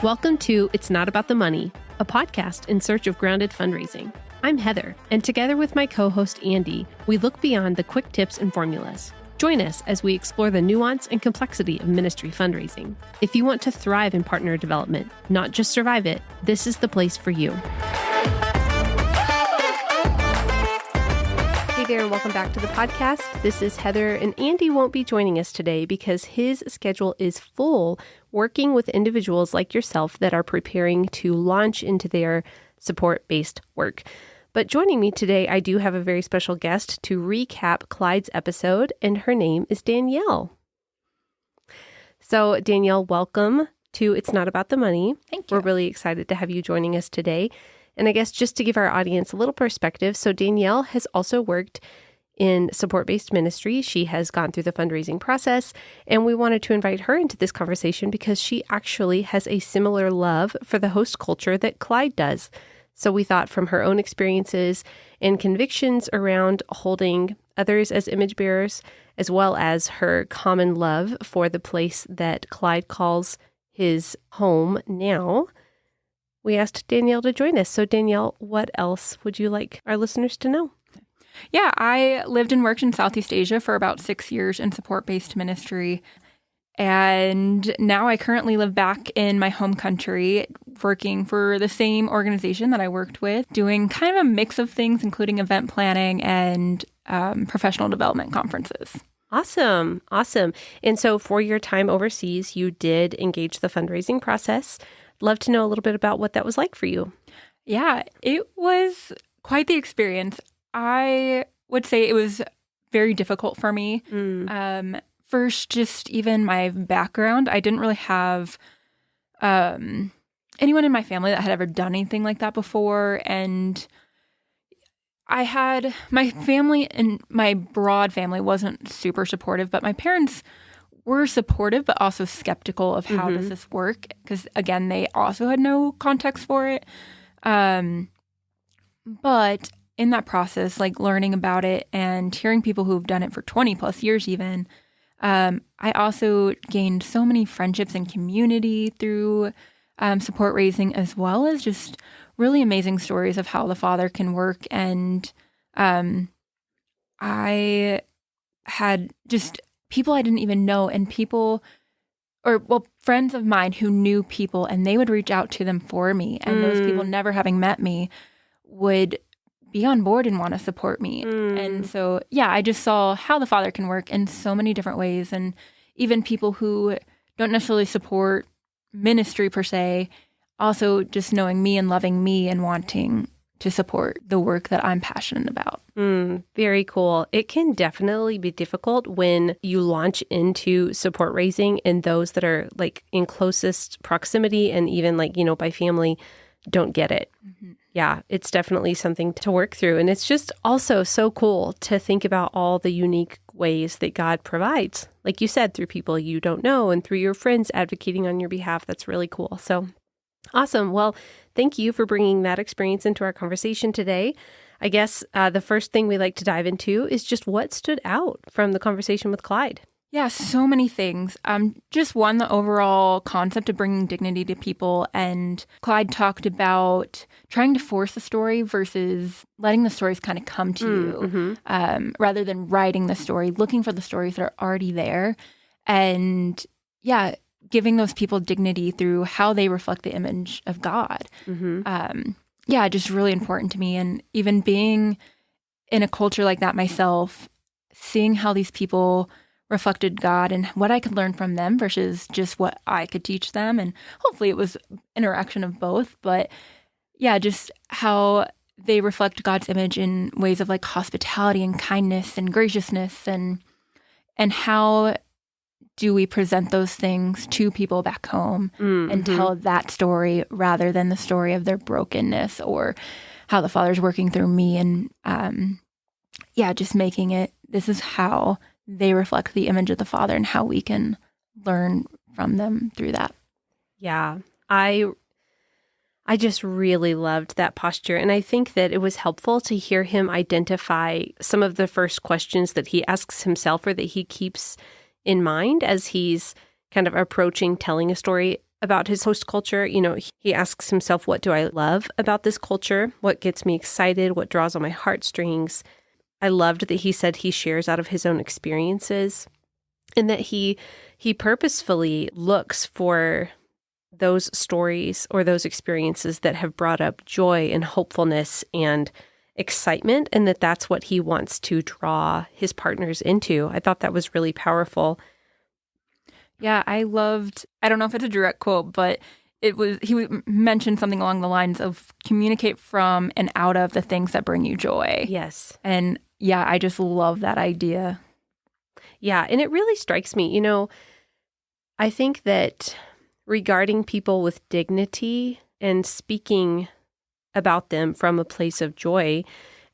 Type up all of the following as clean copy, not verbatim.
Welcome to It's Not About the Money, a podcast in search of grounded fundraising. I'm Heather, and together with my co-host Andy, we look beyond the quick tips and formulas. Join us as we explore the nuance and complexity of ministry fundraising. If you want to thrive in partner development, not just survive it, this is the place for you. Hey there, and welcome back to the podcast. This is Heather, and Andy won't be joining us today because his schedule is full working with individuals like yourself that are preparing to launch into their support-based work. But joining me today, I do have a very special guest to recap Clyde's episode, and her name is Danielle. So Danielle, welcome to It's Not About the Money. Thank you. We're really excited to have you joining us today. And I guess just to give our audience a little perspective, so Danielle has also worked in support-based ministry. She has gone through the fundraising process, and we wanted to invite her into this conversation because she actually has a similar love for the host culture that Clyde does. So we thought from her own experiences and convictions around holding others as image bearers, as well as her common love for the place that Clyde calls his home now, we asked Danielle to join us. So Danielle, what else would you like our listeners to know? Yeah, I lived and worked in Southeast Asia for about 6 years in support-based ministry. And now I currently live back in my home country, working for the same organization that I worked with, doing kind of a mix of things, including event planning and professional development conferences. Awesome. And so for your time overseas, you did engage the fundraising process. Love to know a little bit about what that was like for you. Yeah, it was quite the experience. I would say it was very difficult for me. First, just even my background. I didn't really have anyone in my family that had ever done anything like that before. And I had my family, and my broad family wasn't super supportive, but my parents were supportive, but also skeptical of how does this work? Because again, they also had no context for it. But in that process, like learning about it and hearing people who've done it for 20 plus years even, I also gained so many friendships and community through support raising, as well as just really amazing stories of how the Father can work. And I had just people I didn't even know, and friends of mine who knew people, and they would reach out to them for me. And those people, never having met me, would be on board and want to support me. And so, yeah, I just saw how the Father can work in so many different ways. And even people who don't necessarily support ministry per se, also just knowing me and loving me and wanting to support the work that I'm passionate about. Very cool. It can definitely be difficult when you launch into support raising, and those that are like in closest proximity and even like, by family don't get it. Yeah, it's definitely something to work through. And it's just also so cool to think about all the unique ways that God provides. Like you said, through people you don't know and through your friends advocating on your behalf. That's really cool. So awesome. Well, thank you for bringing that experience into our conversation today. I guess the first thing we like to dive into is just what stood out from the conversation with Clyde. Yeah, so many things. Just one, the overall concept of bringing dignity to people. And Clyde talked about trying to force a story versus letting the stories kind of come to you, rather than writing the story, looking for the stories that are already there. And yeah, giving those people dignity through how they reflect the image of God. Yeah, just really important to me. And even being in a culture like that myself, seeing how these people reflected God and what I could learn from them versus just what I could teach them. And hopefully it was interaction of both. But yeah, just how they reflect God's image in ways of like hospitality and kindness and graciousness, and how do we present those things to people back home and tell that story rather than the story of their brokenness or how the Father's working through me. And just making it, this is how they reflect the image of the Father and how we can learn from them through that. Yeah, I just really loved that posture. And I think that it was helpful to hear him identify some of the first questions that he asks himself or that he keeps in mind as he's kind of approaching telling a story about his host culture. He asks himself, what do I love about this culture? What gets me excited? What draws on my heartstrings? I loved that he said he shares out of his own experiences, and that he purposefully looks for those stories or those experiences that have brought up joy and hopefulness and excitement, and that's what he wants to draw his partners into. I thought that was really powerful. Yeah, I don't know if it's a direct quote, but he mentioned something along the lines of communicate from and out of the things that bring you joy. Yes. And yeah, I just love that idea. Yeah, and it really strikes me, I think that regarding people with dignity and speaking about them from a place of joy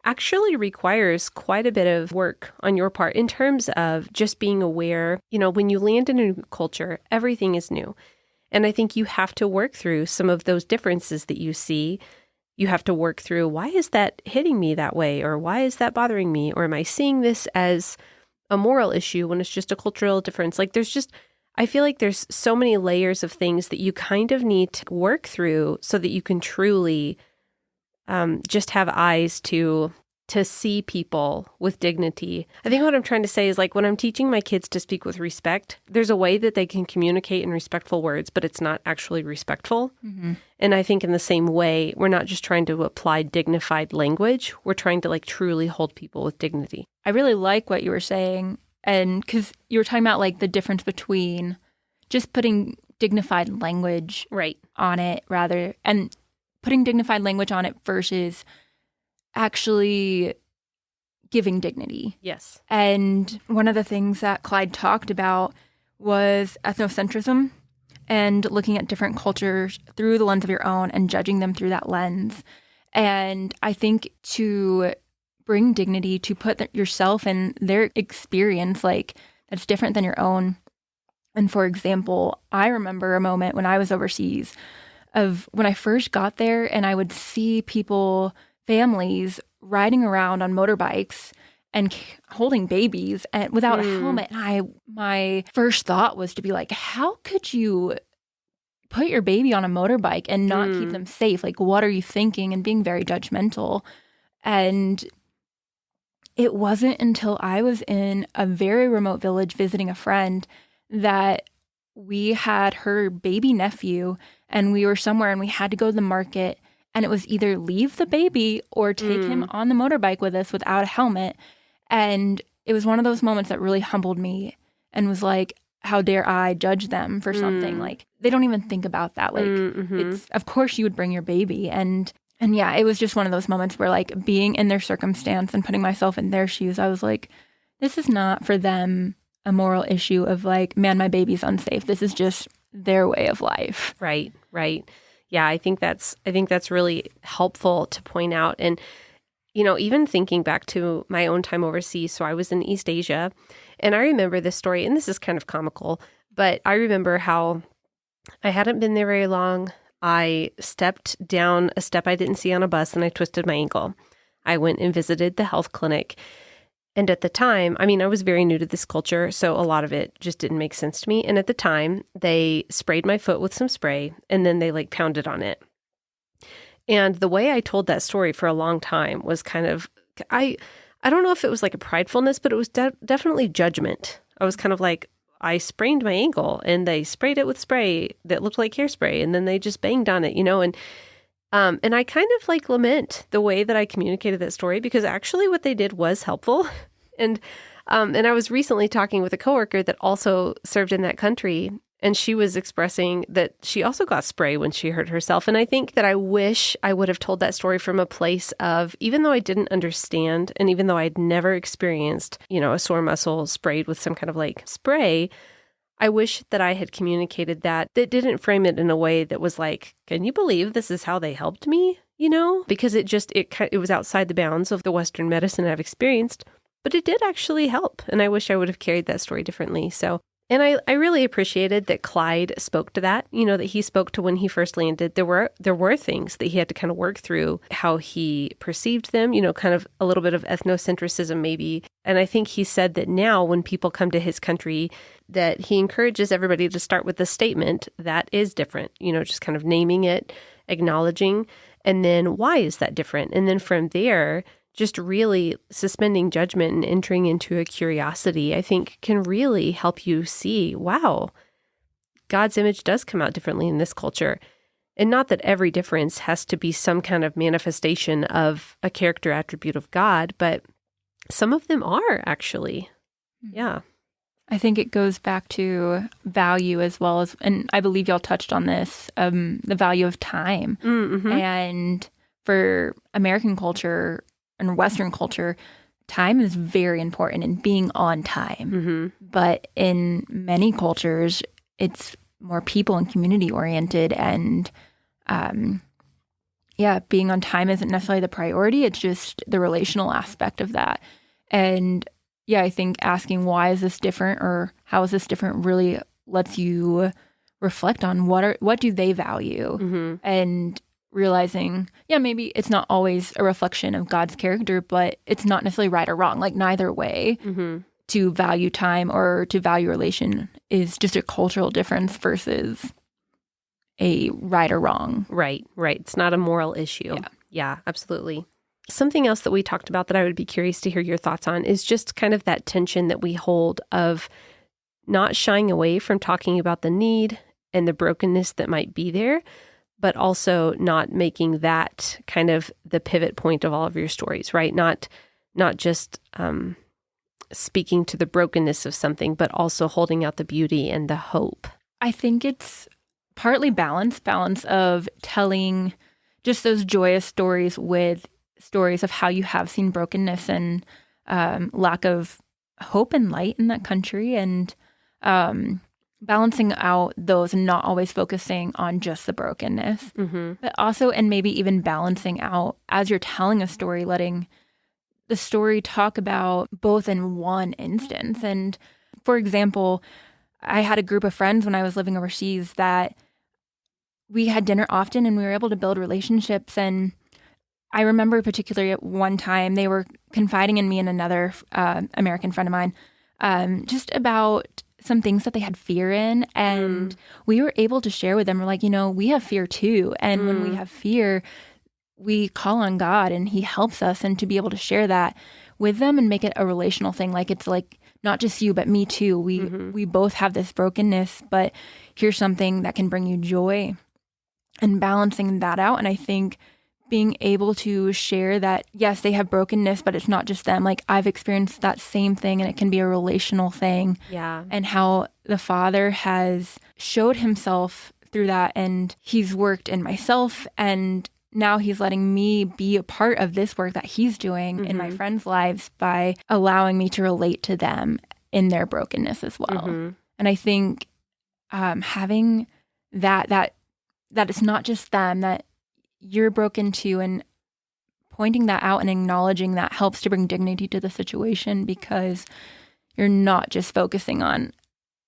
actually requires quite a bit of work on your part in terms of just being aware. When you land in a new culture, everything is new. And I think you have to work through some of those differences that you see. You have to work through, why is that hitting me that way? Or why is that bothering me? Or am I seeing this as a moral issue when it's just a cultural difference? I feel like there's so many layers of things that you kind of need to work through so that you can truly just have eyes to see people with dignity. I think what I'm trying to say is, like, when I'm teaching my kids to speak with respect, there's a way that they can communicate in respectful words, but it's not actually respectful. Mm-hmm. And I think in the same way, we're not just trying to apply dignified language. We're trying to truly hold people with dignity. I really like what you were saying. And because you were talking about the difference between just putting dignified language on it and putting dignified language on it versus actually giving dignity. Yes. And one of the things that Clyde talked about was ethnocentrism and looking at different cultures through the lens of your own and judging them through that lens. And I think to bring dignity, to put yourself in their experience, that's different than your own. And for example, I remember a moment when I was overseas of when I first got there and I would see families riding around on motorbikes and holding babies and without a helmet. And my first thought was to be like, how could you put your baby on a motorbike and not keep them safe? What are you thinking? And being very judgmental. And it wasn't until I was in a very remote village visiting a friend that we had her baby nephew and we were somewhere and we had to go to the market, and it was either leave the baby or take him on the motorbike with us without a helmet. And it was one of those moments that really humbled me and was like, how dare I judge them for something? They don't even think about that. It's, of course you would bring your baby. And yeah, it was just one of those moments where being in their circumstance and putting myself in their shoes, I was like, this is not for them a moral issue of man, my baby's unsafe. This is just their way of life. Right. Yeah, I think that's really helpful to point out. And, even thinking back to my own time overseas, so I was in East Asia, and I remember this story, and this is kind of comical, but I remember how I hadn't been there very long. I stepped down a step I didn't see on a bus, and I twisted my ankle. I went and visited the health clinic. And at the time, I was very new to this culture, so a lot of it just didn't make sense to me. And at the time, they sprayed my foot with some spray, and then they pounded on it. And the way I told that story for a long time was kind of, I don't know if it was a pridefulness, but it was definitely judgment. I was kind of I sprained my ankle, and they sprayed it with spray that looked like hairspray, and then they just banged on it, and I kind of lament the way that I communicated that story, because actually what they did was helpful. And I was recently talking with a coworker that also served in that country, and she was expressing that she also got spray when she hurt herself. And I think that I wish I would have told that story from a place of, even though I didn't understand, and even though I'd never experienced, a sore muscle sprayed with some kind of spray, I wish that I had communicated that didn't frame it in a way that was can you believe this is how they helped me? Because it was outside the bounds of the Western medicine I've experienced, but it did actually help. And I wish I would have carried that story differently. So And I really appreciated that Clyde spoke to that, that he spoke to when he first landed. There were things that he had to kind of work through, how he perceived them, kind of a little bit of ethnocentrism maybe. And I think he said that now when people come to his country, that he encourages everybody to start with the statement that is different, just kind of naming it, acknowledging, and then why is that different? And then from there, just really suspending judgment and entering into a curiosity, I think can really help you see, wow, God's image does come out differently in this culture. And not that every difference has to be some kind of manifestation of a character attribute of God, but some of them are actually. Yeah. I think it goes back to value as well as, and I believe y'all touched on this, the value of time. Mm-hmm. And for American culture, and Western culture, time is very important in being on time. Mm-hmm. But in many cultures, it's more people and community oriented. And being on time isn't necessarily the priority. It's just the relational aspect of that. And I think asking why is this different or how is this different really lets you reflect on what do they value, mm-hmm. and realizing, maybe it's not always a reflection of God's character, but it's not necessarily right or wrong. Like neither way, mm-hmm. to value time or to value relation is just a cultural difference versus a right or wrong. Right. It's not a moral issue. Yeah, absolutely. Something else that we talked about that I would be curious to hear your thoughts on is just kind of that tension that we hold of not shying away from talking about the need and the brokenness that might be there, but also not making that kind of the pivot point of all of your stories, right? Not just speaking to the brokenness of something, but also holding out the beauty and the hope. I think it's partly balance of telling just those joyous stories with stories of how you have seen brokenness and lack of hope and light in that country, and balancing out those and not always focusing on just the brokenness, mm-hmm. but also, and maybe even balancing out as you're telling a story, letting the story talk about both in one instance. And for example, I had a group of friends when I was living overseas that we had dinner often and we were able to build relationships. And I remember particularly at one time, they were confiding in me and another American friend of mine just about some things that they had fear in. And we were able to share with them. We're like, we have fear too. And when we have fear, we call on God and he helps us. And to be able to share that with them and make it a relational thing, like it's like not just you, but me too. We both have this brokenness, but here's something that can bring you joy, and balancing that out. And I think being able to share that, yes, they have brokenness, but it's not just them. Like I've experienced that same thing, and it can be a relational thing. Yeah. And how the Father has showed himself through that, and he's worked in myself, and now he's letting me be a part of this work that he's doing in my friends' lives by allowing me to relate to them in their brokenness as well. And I think having that it's not just them, that you're broken too, and pointing that out and acknowledging that helps to bring dignity to the situation, because you're not just focusing on,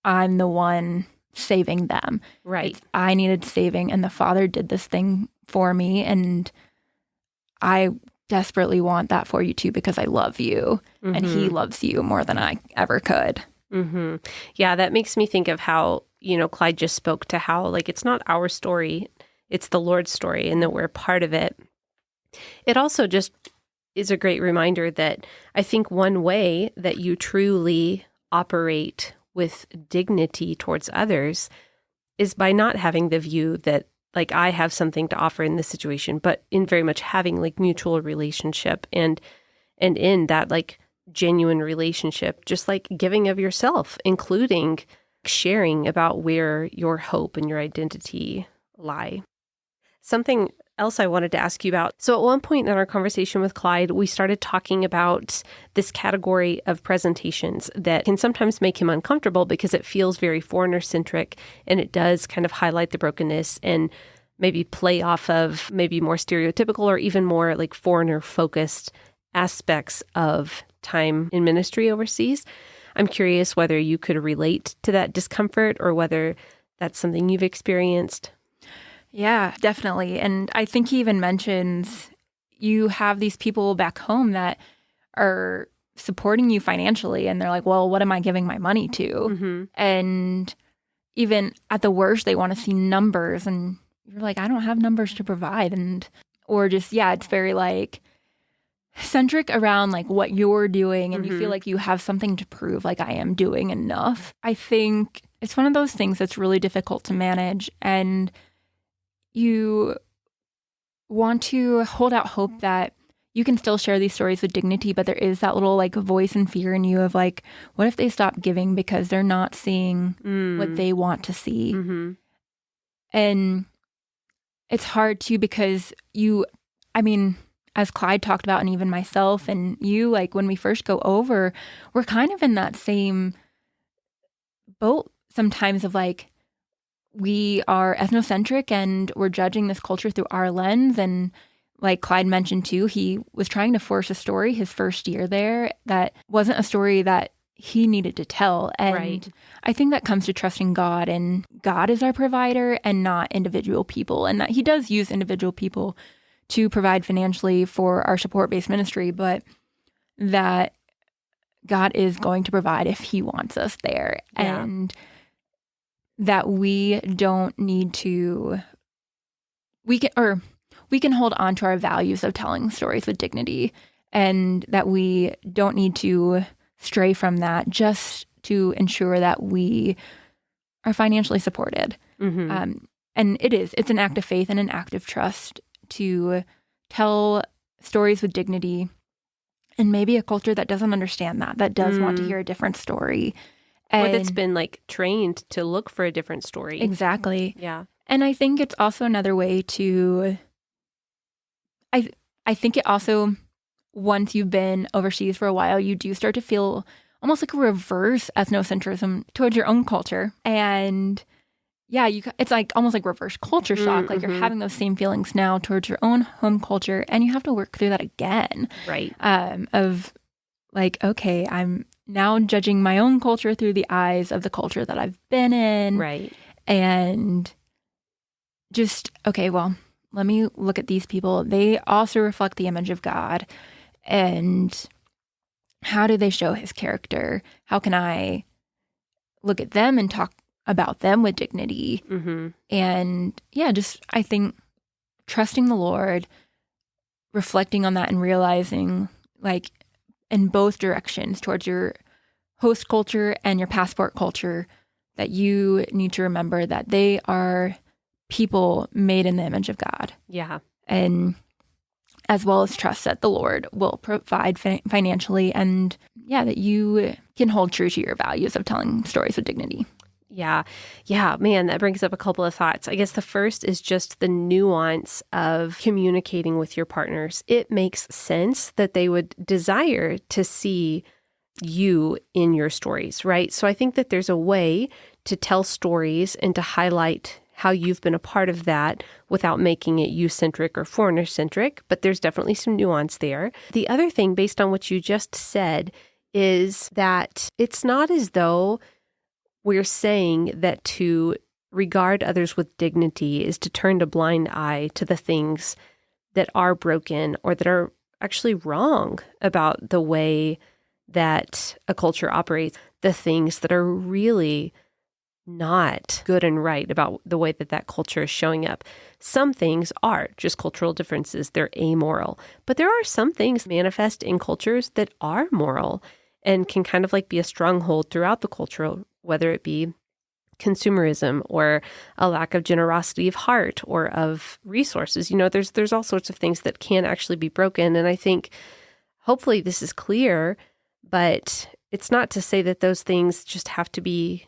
I'm the one saving them. Right. I needed saving, and the Father did this thing for me, and I desperately want that for you too, because I love you, and he loves you more than I ever could. Yeah, that makes me think of how, Clyde just spoke to how, like, it's not our story, it's the Lord's story, and that we're part of it. It also just is a great reminder that I think one way that you truly operate with dignity towards others is by not having the view that, like, I have something to offer in this situation, but in very much having, like, mutual relationship, and in that, like, genuine relationship, just like giving of yourself, including sharing about where your hope and your identity lie. Something else I wanted to ask you about. So at one point in our conversation with Clyde, we started talking about this category of presentations that can sometimes make him uncomfortable because it feels very foreigner-centric, and it does kind of highlight the brokenness and maybe play off of maybe more stereotypical or even more like foreigner-focused aspects of time in ministry overseas. I'm curious whether you could relate to that discomfort or whether that's something you've experienced. Yeah, definitely. And I think he even mentions you have these people back home that are supporting you financially, and they're like, well, what am I giving my money to? Mm-hmm. And even at the worst, they want to see numbers, and you're like, I don't have numbers to provide. And, or just, yeah, it's very like centric around like what you're doing, and you feel like you have something to prove, like I am doing enough. I think it's one of those things that's really difficult to manage, and you want to hold out hope that you can still share these stories with dignity, but there is that little like voice and fear in you of like, what if they stop giving because they're not seeing what they want to see? Mm-hmm. And it's hard too because I mean, as Clyde talked about, and even myself and you, like when we first go over, we're kind of in that same boat sometimes of like, we are ethnocentric and we're judging this culture through our lens. And like Clyde mentioned too, he was trying to force a story his first year there that wasn't a story that he needed to tell. And Right. I think that comes to trusting God, and God is our provider and not individual people. And that he does use individual people to provide financially for our support-based ministry, but that God is going to provide if he wants us there. Yeah. And that we don't need to, we can hold on to our values of telling stories with dignity, and that we don't need to stray from that just to ensure that we are financially supported. Mm-hmm. And it's an act of faith and an act of trust to tell stories with dignity in maybe a culture that doesn't understand that does want to hear a different story. Or that's been like trained to look for a different story. Exactly. Yeah. And I think it's also another way to, I think it also, once you've been overseas for a while, you do start to feel almost like a reverse ethnocentrism towards your own culture. And yeah, it's like almost like reverse culture shock. Like you're having those same feelings now towards your own home culture, and you have to work through that again. Right. Of like, okay, I'm now judging my own culture through the eyes of the culture that I've been in. Right. And just, okay, well, let me look at these people. They also reflect the image of God. And how do they show his character? How can I look at them and talk about them with dignity? Mm-hmm. And yeah, just I think trusting the Lord, reflecting on that, and realizing like in both directions towards your host culture and your passport culture, that you need to remember that they are people made in the image of God. Yeah. And as well as trust that the Lord will provide financially, and yeah, that you can hold true to your values of telling stories with dignity. Yeah. Yeah. Man, that brings up a couple of thoughts. I guess the first is just the nuance of communicating with your partners. It makes sense that they would desire to see you in your stories, right? So I think that there's a way to tell stories and to highlight how you've been a part of that without making it you-centric or foreigner-centric, but there's definitely some nuance there. The other thing, based on what you just said, is that it's not as though we're saying that to regard others with dignity is to turn a blind eye to the things that are broken or that are actually wrong about the way that a culture operates, the things that are really not good and right about the way that that culture is showing up. Some things are just cultural differences. They're amoral. But there are some things manifest in cultures that are moral and can kind of like be a stronghold throughout the culture, whether it be consumerism or a lack of generosity of heart or of resources. You know, there's all sorts of things that can actually be broken. And I think hopefully this is clear, but it's not to say that those things just have to be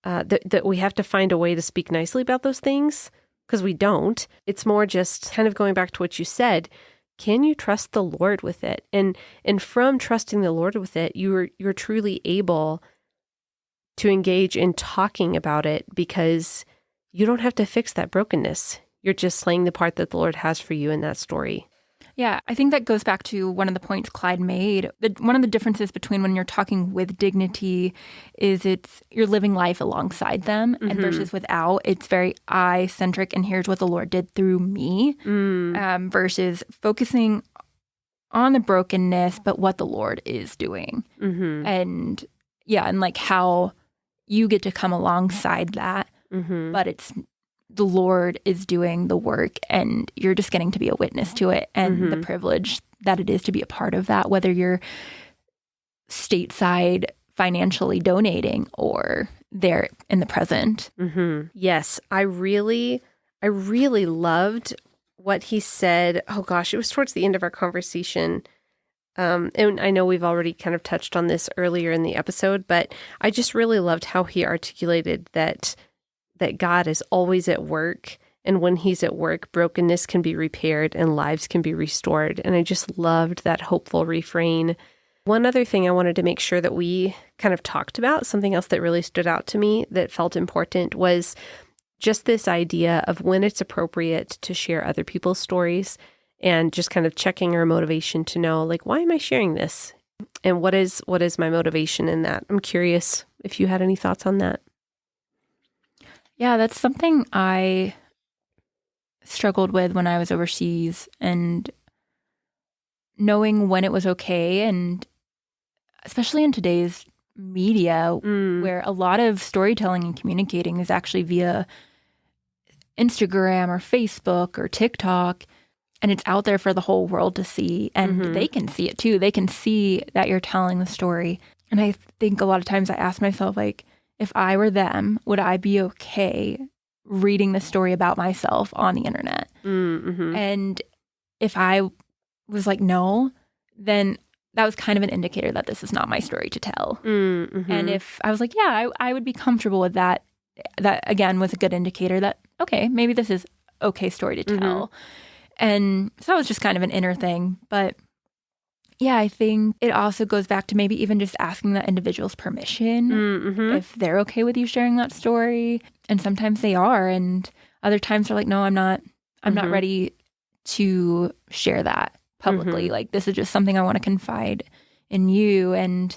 that we have to find a way to speak nicely about those things, because we don't. It's more just kind of going back to what you said. Can you trust the Lord with it? And from trusting the Lord with it, you're truly able to engage in talking about it, because you don't have to fix that brokenness. You're just playing the part that the Lord has for you in that story. Yeah, I think that goes back to one of the points Clyde made. One of the differences between when you're talking with dignity is you're living life alongside them, and versus without, it's very I-centric, and here's what the Lord did through me, versus focusing on the brokenness, but what the Lord is doing. And yeah, and like how you get to come alongside that, but it's the Lord is doing the work and you're just getting to be a witness to it, and the privilege that it is to be a part of that, whether you're stateside financially donating or there in the present. Yes, I really loved what he said. Oh gosh, it was towards the end of our conversation. And I know we've already kind of touched on this earlier in the episode, but I just really loved how he articulated that God is always at work. And when he's at work, brokenness can be repaired and lives can be restored. And I just loved that hopeful refrain. One other thing I wanted to make sure that we kind of talked about, something else that really stood out to me that felt important, was just this idea of when it's appropriate to share other people's stories, and just kind of checking our motivation to know, like, why am I sharing this? And what is my motivation in that? I'm curious if you had any thoughts on that. Yeah, that's something I struggled with when I was overseas, and knowing when it was okay, and especially in today's media where a lot of storytelling and communicating is actually via Instagram or Facebook or TikTok, and it's out there for the whole world to see, and they can see it too. They can see that you're telling the story. And I think a lot of times I ask myself, like, if I were them, would I be okay reading the story about myself on the internet? And if I was like, no, then that was kind of an indicator that this is not my story to tell. And if I was like, yeah, I would be comfortable with that, that again was a good indicator that, okay, maybe this is okay story to tell. And so that was just kind of an inner thing. But yeah, I think it also goes back to maybe even just asking that individual's permission if they're okay with you sharing that story. And sometimes they are, and other times they're like, no, I'm not ready to share that publicly. Like, this is just something I want to confide in you. And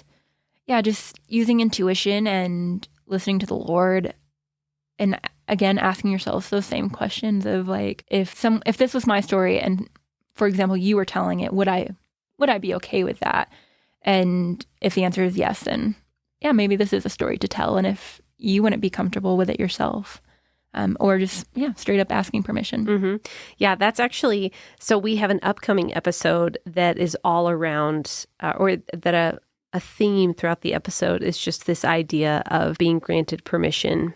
yeah, just using intuition and listening to the Lord, and again, asking yourself those same questions of like, if this was my story and, for example, you were telling it, would I be okay with that? And if the answer is yes, then yeah, maybe this is a story to tell. And if you wouldn't be comfortable with it yourself, or just, yeah, straight up asking permission. Yeah, that's actually, so we have an upcoming episode that is all around, or that a theme throughout the episode is just this idea of being granted permission.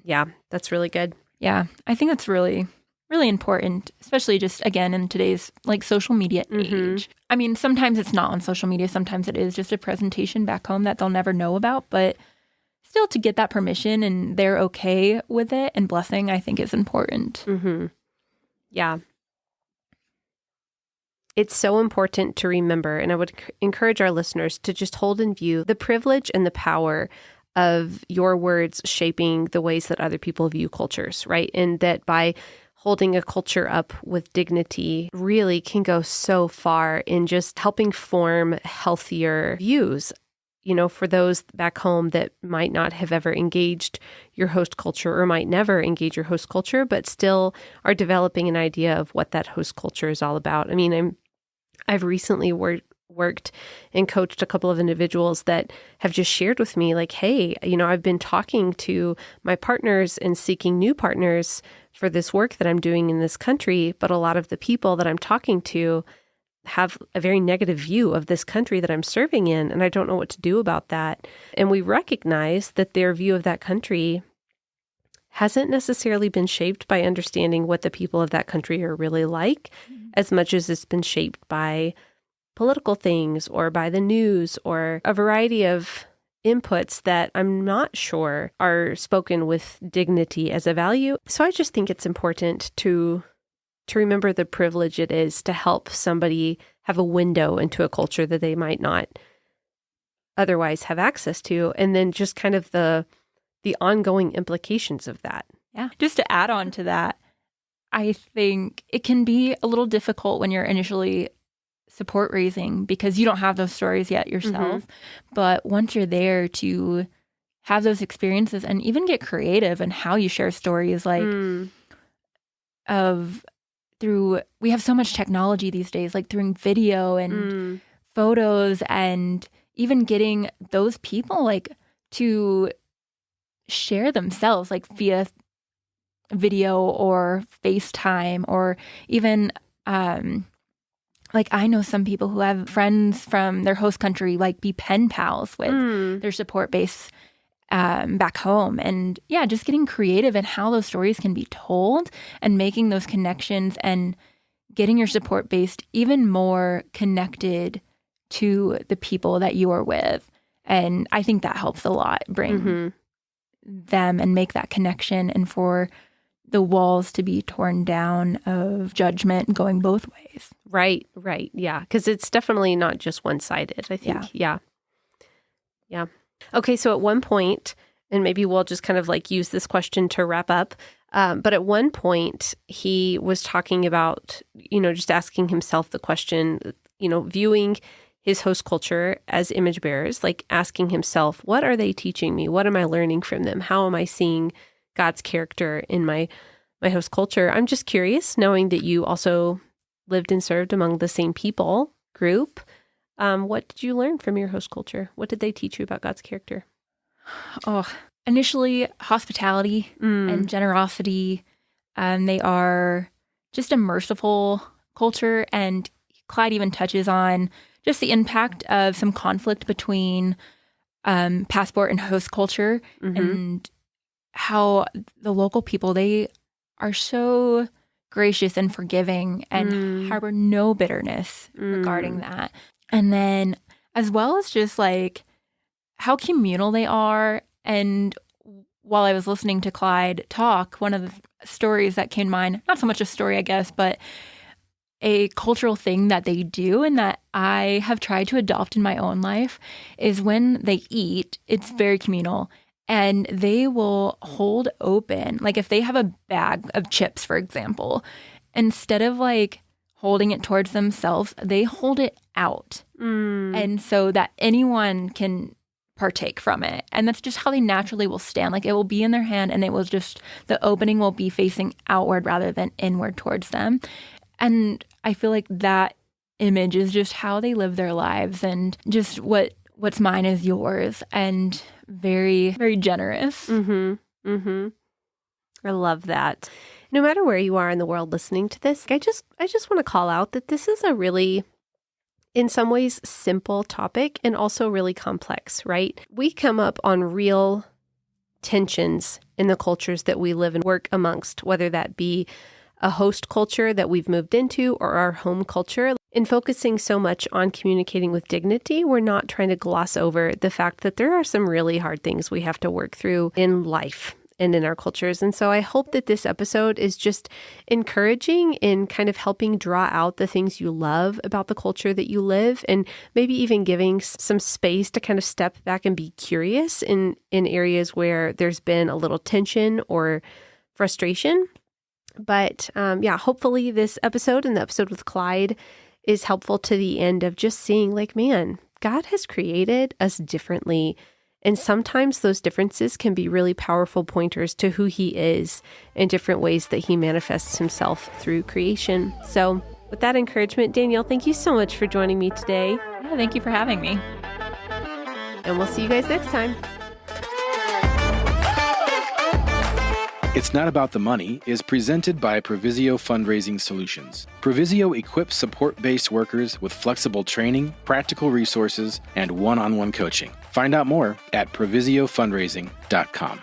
Yeah, that's really good. Yeah, I think that's really, really important, especially just, again, in today's like social media age. I mean, sometimes it's not on social media. Sometimes it is just a presentation back home that they'll never know about. But still, to get that permission and they're okay with it and blessing, I think is important. Yeah. It's so important to remember, and I would encourage our listeners to just hold in view the privilege and the power of your words shaping the ways that other people view cultures, right? And that by holding a culture up with dignity really can go so far in just helping form healthier views, you know, for those back home that might not have ever engaged your host culture or might never engage your host culture, but still are developing an idea of what that host culture is all about. I mean, I've recently worked and coached a couple of individuals that have just shared with me like, hey, you know, I've been talking to my partners and seeking new partners for this work that I'm doing in this country, but a lot of the people that I'm talking to have a very negative view of this country that I'm serving in, and I don't know what to do about that. And we recognize that their view of that country hasn't necessarily been shaped by understanding what the people of that country are really like, as much as it's been shaped by political things or by the news or a variety of inputs that I'm not sure are spoken with dignity as a value. So I just think it's important to remember the privilege it is to help somebody have a window into a culture that they might not otherwise have access to, and then just kind of the ongoing implications of that. Yeah. Just to add on to that, I think it can be a little difficult when you're initially support raising because you don't have those stories yet yourself. But once you're there to have those experiences and even get creative in how you share stories, like we have so much technology these days, like through video and photos, and even getting those people like to share themselves like via video or FaceTime, or even like I know some people who have friends from their host country like be pen pals with their support base back home. And yeah, just getting creative in how those stories can be told and making those connections and getting your support base even more connected to the people that you are with. And I think that helps a lot bring them and make that connection, and for the walls to be torn down of judgment going both ways. Right. Yeah. Because it's definitely not just one-sided, I think. Yeah. Okay. So at one point, and maybe we'll just kind of like use this question to wrap up. But at one point he was talking about, just asking himself the question, viewing his host culture as image bearers, like asking himself, what are they teaching me? What am I learning from them? How am I seeing God's character in my host culture? I'm just curious, knowing that you also lived and served among the same people group. What did you learn from your host culture? What did they teach you about God's character? Initially, hospitality and generosity. They are just a merciful culture. And Clyde even touches on just the impact of some conflict between passport and host culture, and how the local people, they are so gracious and forgiving and harbor no bitterness regarding that. And then as well as just like how communal they are. And while I was listening to Clyde talk, one of the stories that came to mind, not so much a story, I guess, but a cultural thing that they do and that I have tried to adopt in my own life is when they eat, it's very communal. And they will hold open, like if they have a bag of chips, for example, instead of like holding it towards themselves, they hold it out. And so that anyone can partake from it. And that's just how they naturally will stand. Like it will be in their hand and it will just, the opening will be facing outward rather than inward towards them. And I feel like that image is just how they live their lives, and just what's mine is yours, and very, very generous. I love that. No matter where you are in the world listening to this, I just want to call out that this is a really, in some ways, simple topic and also really complex, right? We come up on real tensions in the cultures that we live and work amongst, whether that be a host culture that we've moved into or our home culture. In focusing so much on communicating with dignity, we're not trying to gloss over the fact that there are some really hard things we have to work through in life and in our cultures. And so I hope that this episode is just encouraging in kind of helping draw out the things you love about the culture that you live, and maybe even giving some space to kind of step back and be curious in areas where there's been a little tension or frustration. But hopefully this episode and the episode with Clyde is helpful to the end of just seeing like, man, God has created us differently. And sometimes those differences can be really powerful pointers to who he is in different ways that he manifests himself through creation. So with that encouragement, Danielle, thank you so much for joining me today. Yeah, thank you for having me. And we'll see you guys next time. It's Not About the Money is presented by Provisio Fundraising Solutions. Provisio equips support-based workers with flexible training, practical resources, and one-on-one coaching. Find out more at provisiofundraising.com.